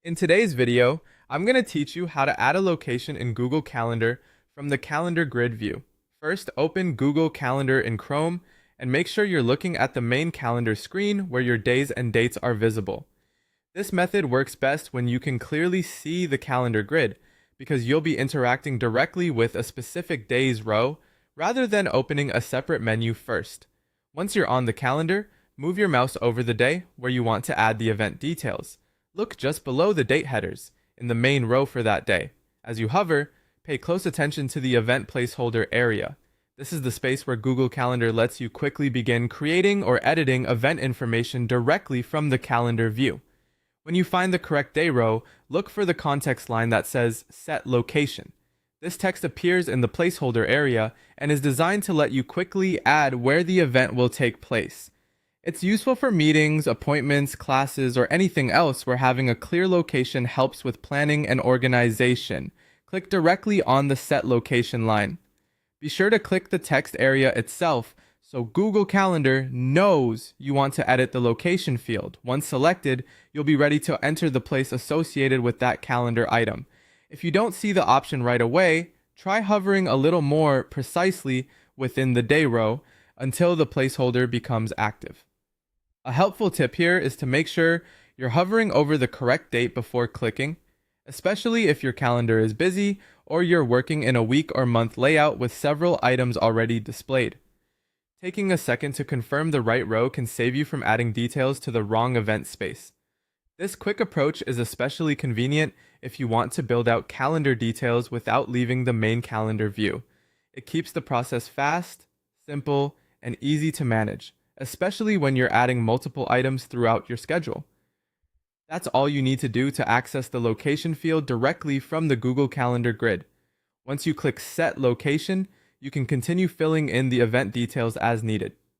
In today's video, I'm going to teach you how to add a location in Google Calendar from the Calendar Grid view. First, open Google Calendar in Chrome and make sure you're looking at the main calendar screen where your days and dates are visible. This method works best when you can clearly see the calendar grid because you'll be interacting directly with a specific day's row rather than opening a separate menu first. Once you're on the calendar, move your mouse over the day where you want to add the event details. Look just below the date headers in the main row for that day. As you hover, pay close attention to the event placeholder area. This is the space where Google Calendar lets you quickly begin creating or editing event information directly from the calendar view. When you find the correct day row, look for the context line that says Set Location. This text appears in the placeholder area and is designed to let you quickly add where the event will take place. It's useful for meetings, appointments, classes, or anything else where having a clear location helps with planning and organization. Click directly on the Set Location line. Be sure to click the text area itself so Google Calendar knows you want to edit the location field. Once selected, you'll be ready to enter the place associated with that calendar item. If you don't see the option right away, try hovering a little more precisely within the day row until the placeholder becomes active. A helpful tip here is to make sure you're hovering over the correct date before clicking, especially if your calendar is busy or you're working in a week or month layout with several items already displayed. Taking a second to confirm the right row can save you from adding details to the wrong event space. This quick approach is especially convenient if you want to build out calendar details without leaving the main calendar view. It keeps the process fast, simple, and easy to manage, especially when you're adding multiple items throughout your schedule. That's all you need to do to access the location field directly from the Google Calendar grid. Once you click Set Location, you can continue filling in the event details as needed.